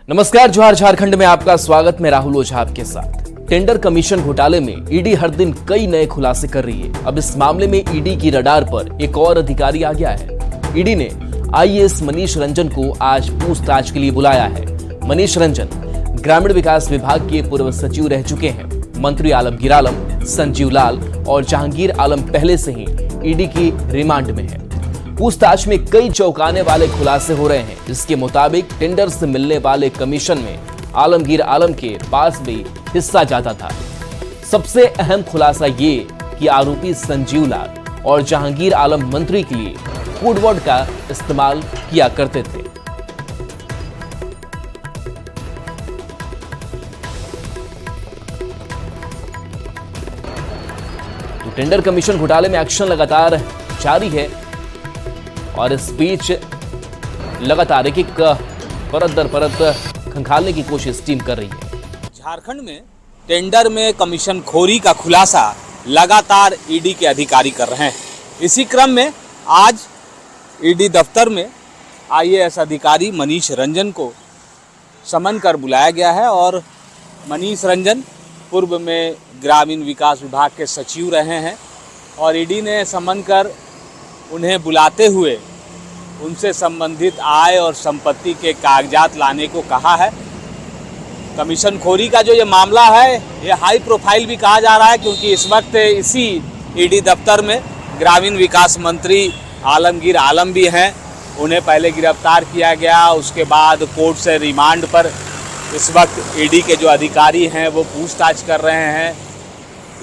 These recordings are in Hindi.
नमस्कार, जोहार झारखंड में आपका स्वागत। मैं राहुल ओझा आपके साथ। टेंडर कमीशन घोटाले में ईडी हर दिन कई नए खुलासे कर रही है। अब इस मामले में ईडी की रडार पर एक और अधिकारी आ गया है। ईडी ने आईएएस मनीष रंजन को आज पूछताछ के लिए बुलाया है। मनीष रंजन ग्रामीण विकास विभाग के पूर्व सचिव रह चुके हैं। मंत्री आलमगीर आलम, संजीव लाल और जहांगीर आलम पहले से ही ईडी की रिमांड में है। पूछताछ में कई चौंकाने वाले खुलासे हो रहे हैं, जिसके मुताबिक टेंडर से मिलने वाले कमीशन में आलमगीर आलम के पास भी हिस्सा जाता था। सबसे अहम खुलासा ये कि आरोपी संजीव लाल और जहांगीर आलम मंत्री के लिए कोडवर्ड का इस्तेमाल किया करते थे। तो टेंडर कमीशन घोटाले में एक्शन लगातार जारी है और इस बीच लगातार एक परत दर परत खंगालने की कोशिश टीम कर रही है। झारखंड में टेंडर में कमीशन खोरी का खुलासा लगातार ईडी के अधिकारी कर रहे हैं। इसी क्रम में आज ईडी दफ्तर में आईएएस अधिकारी मनीष रंजन को समन कर बुलाया गया है और मनीष रंजन पूर्व में ग्रामीण विकास विभाग के सचिव रहे हैं और ईडी ने समन कर उन्हें बुलाते हुए उनसे संबंधित आय और संपत्ति के कागजात लाने को कहा है। कमीशन खोरी का जो ये मामला है, ये हाई प्रोफाइल भी कहा जा रहा है, क्योंकि इस वक्त इसी ईडी दफ्तर में ग्रामीण विकास मंत्री आलमगीर आलम भी हैं। उन्हें पहले गिरफ्तार किया गया, उसके बाद कोर्ट से रिमांड पर इस वक्त ईडी के जो अधिकारी हैं वो पूछताछ कर रहे हैं।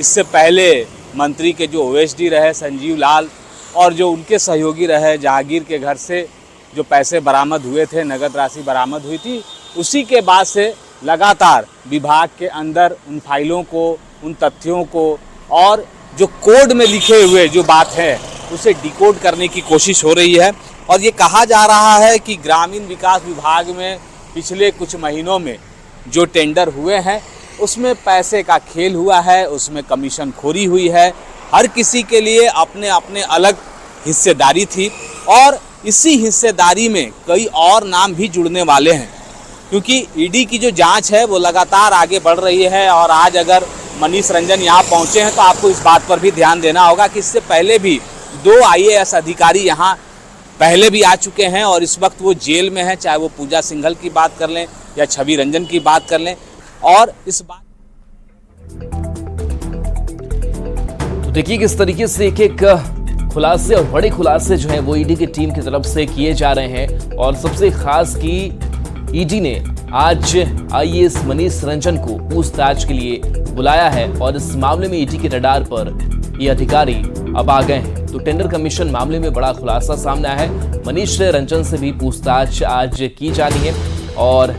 इससे पहले मंत्री के जो ओएसडी रहे संजीव लाल और जो उनके सहयोगी रहे जहांगीर के घर से जो पैसे बरामद हुए थे, नगद राशि बरामद हुई थी, उसी के बाद से लगातार विभाग के अंदर उन फाइलों को, उन तथ्यों को और जो कोड में लिखे हुए जो बात है उसे डिकोड करने की कोशिश हो रही है। और ये कहा जा रहा है कि ग्रामीण विकास विभाग में पिछले कुछ महीनों में जो टेंडर हुए हैं उसमें पैसे का खेल हुआ है, उसमें कमीशन खोरी हुई है। हर किसी के लिए अपने अपने अलग हिस्सेदारी थी और इसी हिस्सेदारी में कई और नाम भी जुड़ने वाले हैं, क्योंकि ईडी की जो जांच है वो लगातार आगे बढ़ रही है। और आज अगर मनीष रंजन यहाँ पहुँचे हैं तो आपको इस बात पर भी ध्यान देना होगा कि इससे पहले भी 2 आईएएस अधिकारी यहाँ पहले भी आ चुके हैं और इस वक्त वो जेल में हैं, चाहे वो पूजा सिंघल की बात कर लें या छवि रंजन की बात कर लें। और इस बात देखिए किस तरीके से एक खुलासे और बड़े खुलासे जो हैं वो ईडी की टीम की तरफ से किए जा रहे हैं। और सबसे खास कि ईडी ने आज आईएएस मनीष रंजन को पूछताछ के लिए बुलाया है और इस मामले में ईडी के रडार पर ये अधिकारी अब आ गए हैं। तो टेंडर कमीशन मामले में बड़ा खुलासा सामने आया है। मनीष रंजन से भी पूछताछ आज की जानी है। और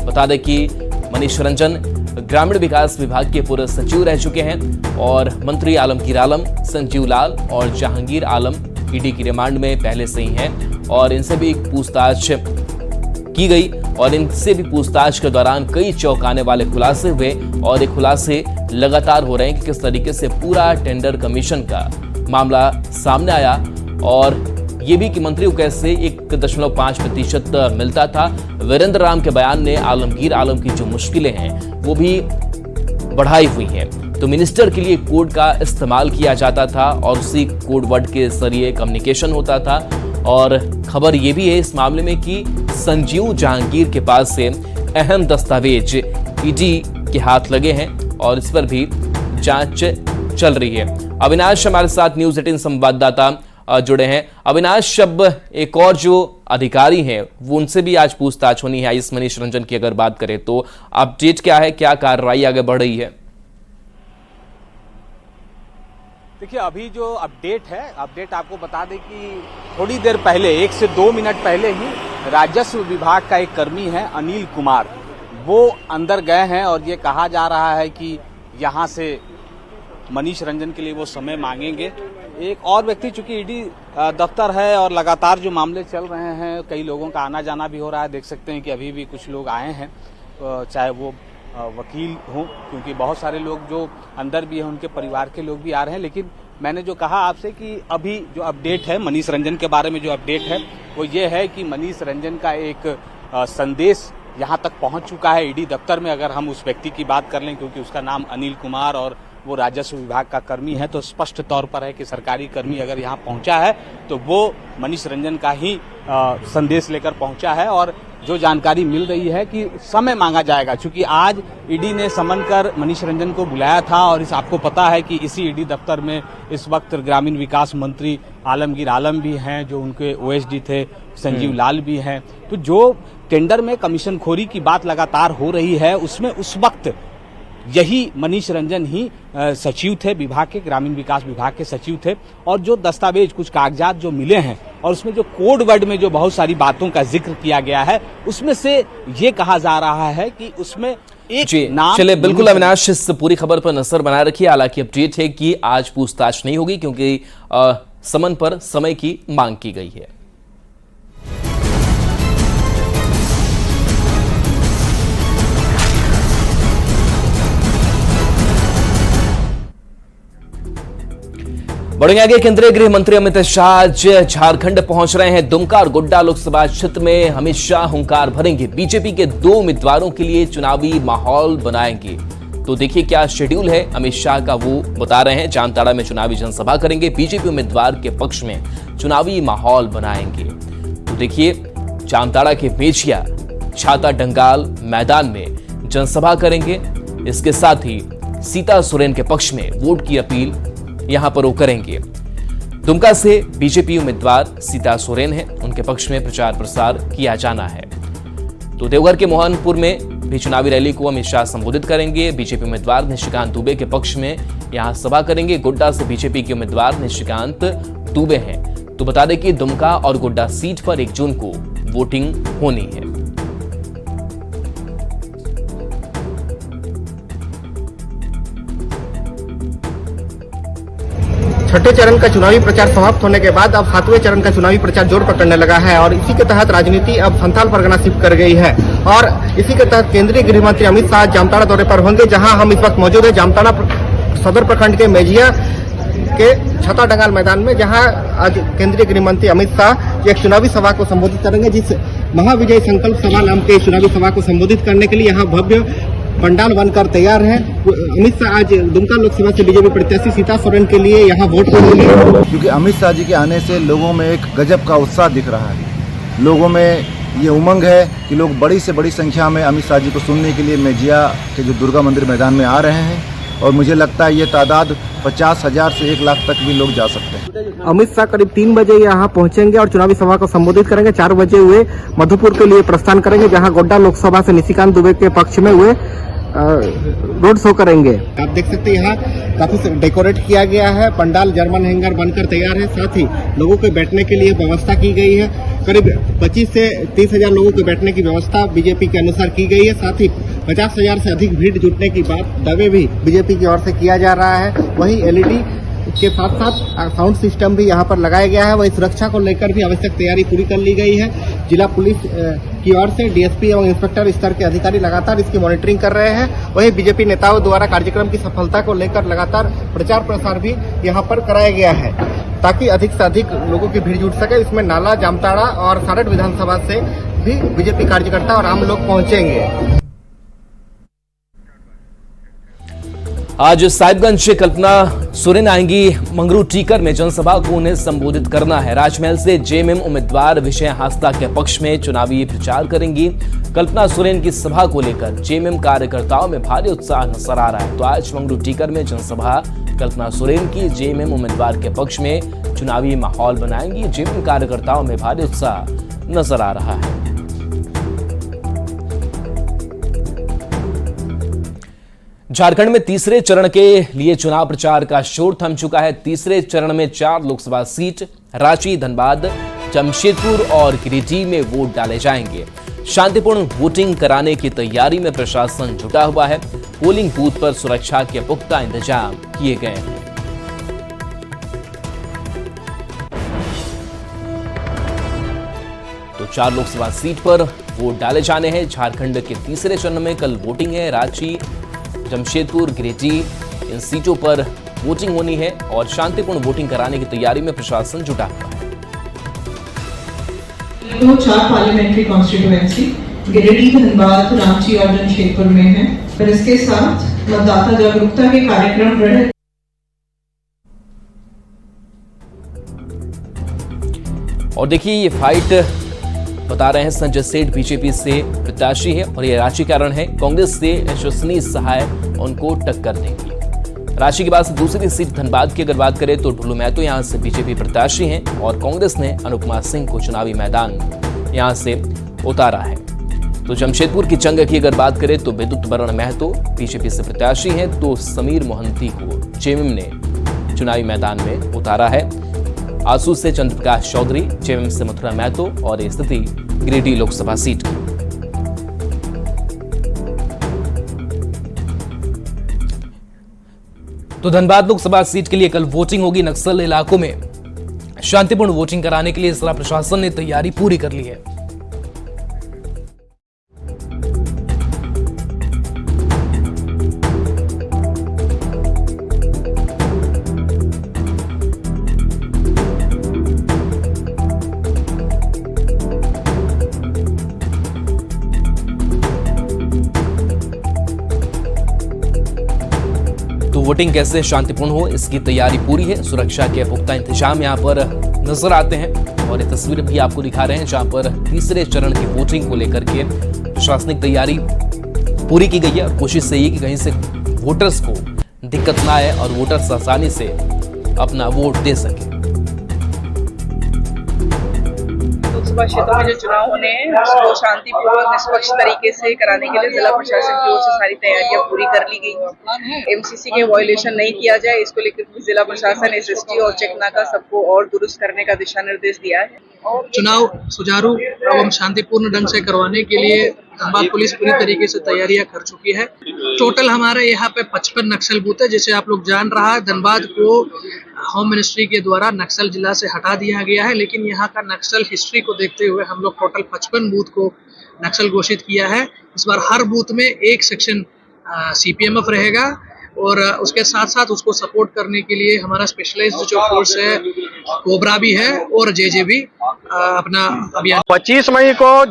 बता दें कि मनीष रंजन ग्रामीण विकास विभाग के पूर्व सचिव रह चुके हैं और मंत्री आलमगीर आलम, संजीव लाल और जहांगीर आलम ईडी की रिमांड में पहले से ही हैं और इनसे भी पूछताछ की गई। और इनसे भी पूछताछ के दौरान कई चौंकाने वाले खुलासे हुए और ये खुलासे लगातार हो रहे हैं कि किस तरीके से पूरा टेंडर कमीशन का मामला सामने आया और ये भी कि मंत्री को कैसे 1.5% मिलता था। वीरेंद्र राम के बयान ने आलमगीर आलम की जो मुश्किलें हैं वो भी बढ़ाई हुई हैं। तो मिनिस्टर के लिए कोड का इस्तेमाल किया जाता था और उसी कोड वर्ड के जरिए कम्युनिकेशन होता था। और खबर ये भी है इस मामले में कि संजीव जहांगीर के पास से अहम दस्तावेज ईडी के हाथ लगे हैं और इस पर भी जांच चल रही है। अविनाश हमारे साथ न्यूज़ 18 संवाददाता जुड़े हैं। अविनाश, अब एक और जो अधिकारी हैं वो उनसे भी आज पूछताछ होनी है। आईएएस मनीष रंजन की अगर बात करें तो अपडेट क्या है, क्या कार्रवाई आगे बढ़ रही है? देखिए, अभी जो अपडेट आपको बता दें कि थोड़ी देर पहले 1 से 2 मिनट पहले ही राजस्व विभाग का एक कर्मी है अनिल कुमार, वो अंदर गए हैं और ये कहा जा रहा है कि यहाँ से मनीष रंजन के लिए वो समय मांगेंगे। एक और व्यक्ति, चूंकि ईडी दफ्तर है और लगातार जो मामले चल रहे हैं, कई लोगों का आना जाना भी हो रहा है। देख सकते हैं कि अभी भी कुछ लोग आए हैं, चाहे वो वकील हों, क्योंकि बहुत सारे लोग जो अंदर भी हैं उनके परिवार के लोग भी आ रहे हैं। लेकिन मैंने जो कहा आपसे कि अभी जो अपडेट है मनीष रंजन के बारे में, जो अपडेट है वो ये है कि मनीष रंजन का एक संदेश यहाँ तक पहुँच चुका है ईडी दफ्तर में। अगर हम उस व्यक्ति की बात कर लें, क्योंकि उसका नाम अनिल कुमार और वो राजस्व विभाग का कर्मी है, तो स्पष्ट तौर पर है कि सरकारी कर्मी अगर यहाँ पहुँचा है तो वो मनीष रंजन का ही संदेश लेकर पहुँचा है। और जो जानकारी मिल रही है कि समय मांगा जाएगा, क्योंकि आज ईडी ने समन कर मनीष रंजन को बुलाया था और आपको पता है कि इसी ईडी दफ्तर में इस वक्त ग्रामीण विकास मंत्री आलमगीर आलम भी हैं, जो उनके ओएसडी थे संजीव लाल भी हैं। तो जो टेंडर में कमीशनखोरी की बात लगातार हो रही है, उसमें उस वक्त यही मनीष रंजन ही सचिव थे विभाग के, ग्रामीण विकास विभाग के सचिव थे। और जो दस्तावेज, कुछ कागजात जो मिले हैं और उसमें जो कोड वर्ड में जो बहुत सारी बातों का जिक्र किया गया है, उसमें से ये कहा जा रहा है कि उसमें एक नाम। चले बिल्कुल अविनाश, इस पूरी खबर पर नजर बनाए रखिए। हालांकि अपडेट है कि आज पूछताछ नहीं होगी क्योंकि समन पर समय की मांग की गई है। बढ़ेंगे आगे। केंद्रीय गृह मंत्री अमित शाह आज झारखंड पहुंच रहे हैं। दुमका और गोड्डा लोकसभा क्षेत्र में अमित शाह हुंकार भरेंगे। बीजेपी के 2 उम्मीदवारों के लिए चुनावी माहौल बनाएंगे। तो देखिए क्या शेड्यूल है अमित शाह का, वो बता रहे हैं। जामताड़ा में चुनावी जनसभा करेंगे। बीजेपी उम्मीदवार के पक्ष में चुनावी माहौल बनाएंगे। तो देखिए जामताड़ा के मेचिया छाता डंगाल मैदान में जनसभा करेंगे। इसके साथ ही सीता सोरेन के पक्ष में वोट की अपील यहां पर वो करेंगे। दुमका से बीजेपी उम्मीदवार सीता सोरेन है, उनके पक्ष में प्रचार प्रसार किया जाना है। तो देवघर के मोहनपुर में भी चुनावी रैली को अमित शाह संबोधित करेंगे। बीजेपी उम्मीदवार निशिकांत दुबे के पक्ष में यहां सभा करेंगे। गोड्डा से बीजेपी के उम्मीदवार निशिकांत दुबे हैं। तो बता दें कि दुमका और गोड्डा सीट पर 1 जून को वोटिंग होनी है। छठे चरण का चुनावी प्रचार समाप्त होने के बाद अब 7वें चरण का चुनावी प्रचार जोर पकड़ने लगा है और इसी के तहत राजनीति अब संथाल परगना शिफ्ट कर गई है। और इसी के तहत केंद्रीय गृह मंत्री अमित शाह जामताड़ा दौरे पर होंगे, जहां हम इस वक्त मौजूद है जामताड़ा सदर प्रखंड के मेजिया के छता डंगाल मैदान में, जहां आज केंद्रीय गृह मंत्री अमित शाह एक चुनावी सभा को संबोधित करेंगे। जिस महाविजय संकल्प सभा नाम के चुनावी सभा को संबोधित करने के लिए यहाँ भव्य पंडाल बनकर तैयार है। अमित शाह आज दुमका लोकसभा से बीजेपी प्रत्याशी सीता सोरेन के लिए यहाँ वोट करेंगे, क्योंकि अमित शाह जी के आने से लोगों में एक गजब का उत्साह दिख रहा है। लोगों में ये उमंग है कि लोग बड़ी से बड़ी संख्या में अमित शाह जी को सुनने के लिए मेजिया के जो दुर्गा मंदिर मैदान में आ रहे हैं और मुझे लगता है ये तादाद 50,000 से 1 लाख तक भी लोग जा सकते हैं। अमित शाह करीब 3 बजे यहाँ पहुंचेंगे और चुनावी सभा को संबोधित करेंगे। 4 बजे हुए मधुपुर के लिए प्रस्थान करेंगे, जहां गोड्डा लोकसभा से निशिकांत दुबे के पक्ष में हुए रोड शो करेंगे। आप देख सकते हैं यहाँ काफी डेकोरेट किया गया है, पंडाल जर्मन हैंगर बनकर तैयार है। साथ ही लोगों के बैठने के लिए व्यवस्था की गई है। करीब 25 से 30,000 लोगों के बैठने की व्यवस्था बीजेपी के अनुसार की गई है। साथ ही 50,000 से अधिक भीड़ जुटने की दावे भी बीजेपी की ओर से किया जा रहा है। वहीं एलईडी के साथ साथ साउंड सिस्टम भी यहाँ पर लगाया गया है। वही सुरक्षा को लेकर भी आवश्यक तैयारी पूरी कर ली गई है। जिला पुलिस की ओर से डीएसपी एवं इंस्पेक्टर स्तर के अधिकारी लगातार इसकी मॉनिटरिंग कर रहे हैं। वहीं बीजेपी नेताओं द्वारा कार्यक्रम की सफलता को लेकर लगातार प्रचार प्रसार भी यहाँ पर कराया गया है, ताकि अधिक से अधिक लोगों की भीड़ जुट सके। इसमें नाला, जामताड़ा और सारठ विधानसभा से भी बीजेपी कार्यकर्ता और आम लोग पहुंचेंगे। आज साहिबगंज से कल्पना सोरेन आएंगी। मंगरू टीकर में जनसभा को उन्हें संबोधित करना है। राजमहल से जेएमएम उम्मीदवार विजय हांसदा के पक्ष में चुनावी प्रचार करेंगी। कल्पना सोरेन की सभा को लेकर जेएमएम कार्यकर्ताओं में भारी उत्साह नजर आ रहा है। तो आज मंगरू टीकर में जनसभा कल्पना सोरेन की जेएमएम उम्मीदवार के पक्ष में चुनावी माहौल बनाएंगी। जेएमएम कार्यकर्ताओं में भारी उत्साह नजर आ रहा है। झारखंड में तीसरे चरण के लिए चुनाव प्रचार का शोर थम चुका है। तीसरे चरण में 4 लोकसभा सीट रांची, धनबाद, जमशेदपुर और गिरिडीह में वोट डाले जाएंगे। शांतिपूर्ण वोटिंग कराने की तैयारी में प्रशासन जुटा हुआ है। पोलिंग बूथ पर सुरक्षा के पुख्ता इंतजाम किए गए हैं। तो 4 लोकसभा सीट पर वोट डाले जाने हैं। झारखंड के तीसरे चरण में कल वोटिंग है। रांची, जमशेदपुर, गिरिडीह इन सीटों पर वोटिंग होनी है और शांतिपूर्ण वोटिंग कराने की तैयारी में प्रशासन जुटा हुआ है। 4 पार्लियामेंट्री कॉन्स्टिट्यूएंसी गिरिडीह, धनबाद, रांची और जमशेदपुर में है। और इसके साथ मतदाता जागरूकता के कार्यक्रम रहे। और देखिए ये फाइट बता रहे हैं संजय सेठ बीजेपी से प्रत्याशी है और ये रांची कारण है। कांग्रेस से यशस्विनी सहाय उनको टक्कर देंगी। रांची के बाद से दूसरी सीट धनबाद की अगर बात करें तो ढुल्लू महतो यहां से बीजेपी प्रत्याशी हैं और कांग्रेस ने अनुपमा सिंह को चुनावी मैदान यहां से उतारा है। तो जमशेदपुर की जंग की अगर बात करें तो विद्युत वरण महतो बीजेपी से प्रत्याशी हैं, तो समीर मोहंती को जेएमएम ने चुनावी मैदान में उतारा है। आसू से चंद्रप्रकाश चौधरी, जेएमएम से मथुरा महतो और स्थिति गिरिडीह लोकसभा सीट की। तो धनबाद लोकसभा सीट के लिए कल वोटिंग होगी। नक्सल इलाकों में शांतिपूर्ण वोटिंग कराने के लिए जिला प्रशासन ने तैयारी पूरी कर ली है। वोटिंग कैसे शांतिपूर्ण हो इसकी तैयारी पूरी है। सुरक्षा के पुख्ता इंतजाम यहां पर नजर आते हैं और ये तस्वीर भी आपको दिखा रहे हैं जहां पर तीसरे चरण की वोटिंग को लेकर के प्रशासनिक तैयारी पूरी की गई है और कोशिश यही कि कहीं से वोटर्स को दिक्कत ना आए और वोटर्स आसानी से अपना वोट दे सके। लोकसभा क्षेत्रों में जो चुनाव होने हैं उसको शांतिपूर्वक निष्पक्ष तरीके से कराने के लिए जिला प्रशासन की ओर से सारी तैयारियां पूरी कर ली गई हैं। एमसीसी के वायलेशन नहीं किया जाए इसको लेकर जिला प्रशासन एसएसटी और चेकनाका सबको और दुरुस्त करने का दिशा निर्देश दिया है। चुनाव सुचारू एवं शांतिपूर्ण ढंग से करवाने के लिए धनबाद पुलिस पूरी तरीके से तैयारियां कर चुकी है। टोटल हमारे यहाँ पे 55 नक्सल बूथ है। जैसे आप लोग जान रहा है धनबाद को होम मिनिस्ट्री के द्वारा नक्सल जिला से हटा दिया गया है, लेकिन यहाँ का नक्सल हिस्ट्री को देखते हुए हम लोग टोटल 55 बूथ को नक्सल घोषित किया है। इस बार हर बूथ में एक सेक्शन सीपीएमएफ रहेगा और उसके साथ साथ उसको सपोर्ट करने के लिए हमारा स्पेशलाइज्ड जो फोर्स है कोबरा भी है और जेजे भी अपना अभियान। 25 मई को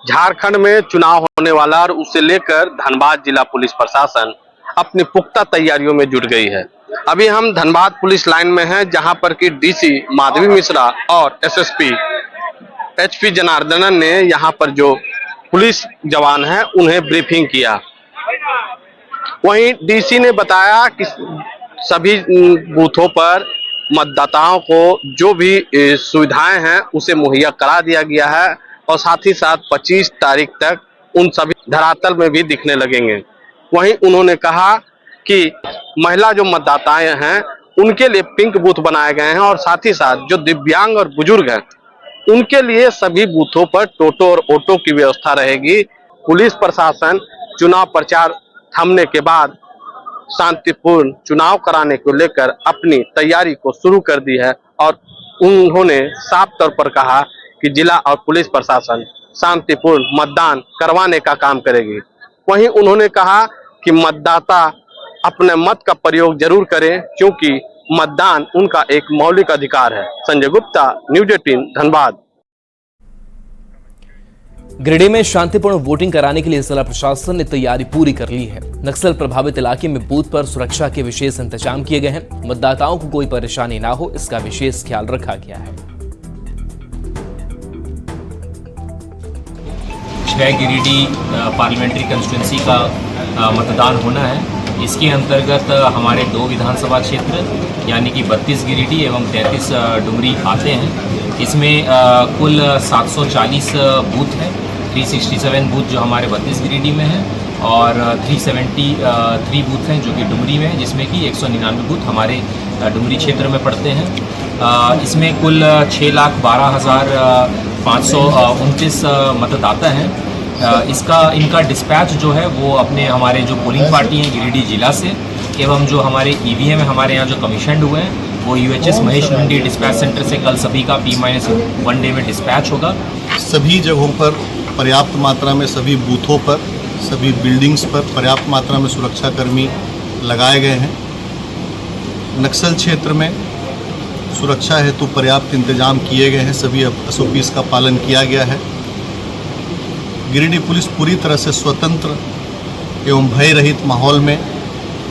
झारखंड में चुनाव होने वाला और उसे लेकर धनबाद जिला पुलिस प्रशासन अपनी पुख्ता तैयारियों में जुट गई है। अभी हम धनबाद पुलिस लाइन में हैं जहां पर कि डीसी माधवी मिश्रा और एसएसपी एचपी जनार्दनन ने यहां पर जो पुलिस जवान हैं उन्हें ब्रीफिंग किया। वहीं डीसी ने बताया कि सभी बूथों पर मतदाताओं को जो भी सुविधाएं हैं उसे मुहैया करा दिया गया है और साथ ही साथ 25 तारीख तक उन सभी धरातल में भी दिखने लगेंगे। वहीं उन्होंने कहा कि महिला जो मतदाताएं हैं उनके लिए पिंक बूथ बनाए गए हैं और साथ ही साथ जो दिव्यांग और बुजुर्ग हैं उनके लिए सभी बूथों पर टोटो और ऑटो की व्यवस्था रहेगी। पुलिस प्रशासन चुनाव प्रचार थमने के बाद शांतिपूर्ण चुनाव कराने को लेकर अपनी तैयारी को शुरू कर दी है और उन्होंने साफ तौर पर कहा कि जिला और पुलिस प्रशासन शांतिपूर्ण मतदान करवाने का काम करेगी। वहीं उन्होंने कहा कि मतदाता अपने मत का प्रयोग जरूर करें क्योंकि मतदान उनका एक मौलिक अधिकार है। संजय गुप्ता, न्यूज 18 धनबाद। गिरिडीह में शांतिपूर्ण वोटिंग कराने के लिए जिला प्रशासन ने तैयारी पूरी कर ली है। नक्सल प्रभावित इलाके में बूथ पर सुरक्षा के विशेष इंतजाम किए गए हैं। मतदाताओं को कोई परेशानी ना हो इसका विशेष ख्याल रखा गया है। गिरिडीह पार्लियामेंट्री कंस्टिट्यूंसी का मतदान होना है। इसके अंतर्गत हमारे 2 विधानसभा क्षेत्र यानी कि 32 गिरिडीह एवं 33 डुमरी आते हैं। इसमें कुल 740 बूथ हैं। 367 बूथ जो हमारे 32 गिरिडीह में हैं और 373 बूथ हैं जो कि डुमरी में हैं, जिसमें कि 199 बूथ हमारे डुमरी क्षेत्र में पड़ते हैं। इसमें कुल 6,12,529 मतदाता हैं। इनका डिस्पैच जो है वो अपने हमारे जो पोलिंग पार्टी हैं गिरिडीह जिला से एवं जो हमारे ईवीएम है हमारे यहाँ जो कमीशन हुए हैं वो यूएचएस महेश लुंडी डिस्पैच सेंटर से कल सभी का T-1 डे में डिस्पैच होगा। सभी जगहों पर पर्याप्त मात्रा में सभी बूथों पर सभी बिल्डिंग्स पर पर्याप्त मात्रा में सुरक्षाकर्मी लगाए गए हैं। नक्सल क्षेत्र में सुरक्षा हेतु पर्याप्त इंतजाम किए गए हैं। सभी SOPs का पालन किया गया है। गिरिडीह पुलिस पूरी तरह से स्वतंत्र एवं भय रहित माहौल में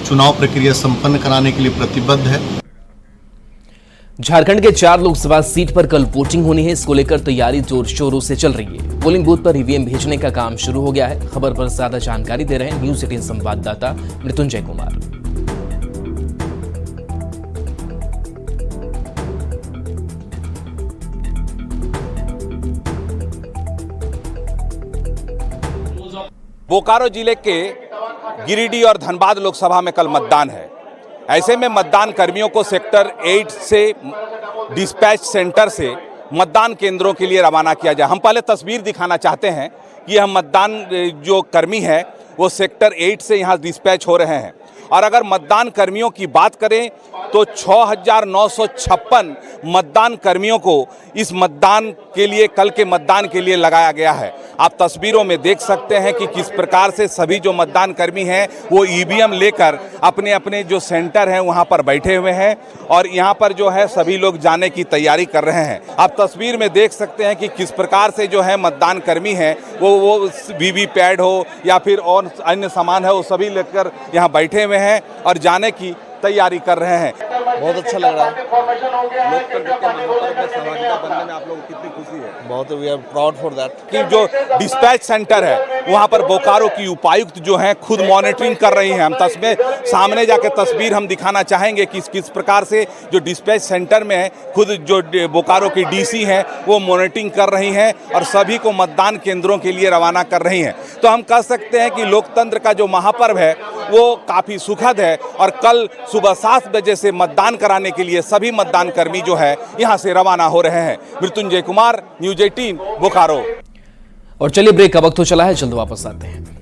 चुनाव प्रक्रिया संपन्न कराने के लिए प्रतिबद्ध है। झारखंड के 4 लोकसभा सीट पर कल वोटिंग होनी है। इसको लेकर तैयारी जोर शोरों से चल रही है। पोलिंग बूथ पर ईवीएम भेजने का काम शुरू हो गया है। खबर पर ज्यादा जानकारी दे रहे हैं न्यूज 18 संवाददाता मृत्युंजय कुमार। बोकारो जिले के गिरिडीह और धनबाद लोकसभा में कल मतदान है। ऐसे में मतदान कर्मियों को सेक्टर 8 से डिस्पैच सेंटर से मतदान केंद्रों के लिए रवाना किया जाए। हम पहले तस्वीर दिखाना चाहते हैं कि यह मतदान जो कर्मी है वो सेक्टर 8 से यहाँ डिस्पैच हो रहे हैं। और अगर मतदान कर्मियों की बात करें तो 6,956 मतदान कर्मियों को इस मतदान के लिए, कल के मतदान के लिए लगाया गया है। आप तस्वीरों में देख सकते हैं कि किस प्रकार से सभी जो मतदान कर्मी हैं वो ईवीएम लेकर अपने अपने जो सेंटर हैं वहां पर बैठे हुए हैं और यहां पर जो है सभी लोग जाने की तैयारी कर रहे हैं। आप तस्वीर में देख सकते हैं कि किस प्रकार से जो है मतदान कर्मी हैं वो वीवीपैट हो या फिर और अन्य सामान है वो सभी लेकर यहाँ बैठे हुए हैं और जाने की तैयारी कर रहे हैं। बहुत अच्छा लग रहा है। लोकतंत्र के महापर्व में सहभागिता बनने में आप लोगों को कितनी खुशी है? बहुत, we are proud for that. कि जो डिस्पैच सेंटर है वहां पर बोकारो की उपायुक्त जो हैं खुद मॉनिटरिंग कर रही हैं। हम सामने जाके तस्वीर हम दिखाना चाहेंगे कि किस प्रकार से जो डिस्पैच सेंटर में है खुद जो बोकारो की डीसी हैं वो मॉनिटरिंग कर रही हैं और सभी को मतदान केंद्रों के लिए रवाना कर रही हैं। तो हम कह सकते हैं कि लोकतंत्र का जो महापर्व है वो काफ़ी सुखद है और कल सुबह 7 बजे से मतदान कराने के लिए सभी मतदान कर्मी जो है यहां से रवाना हो रहे हैं। मृत्युंजय कुमार, न्यूज 18 बोकारो। और चलिए ब्रेक का वक्त तो चला है, जल्द वापस आते हैं।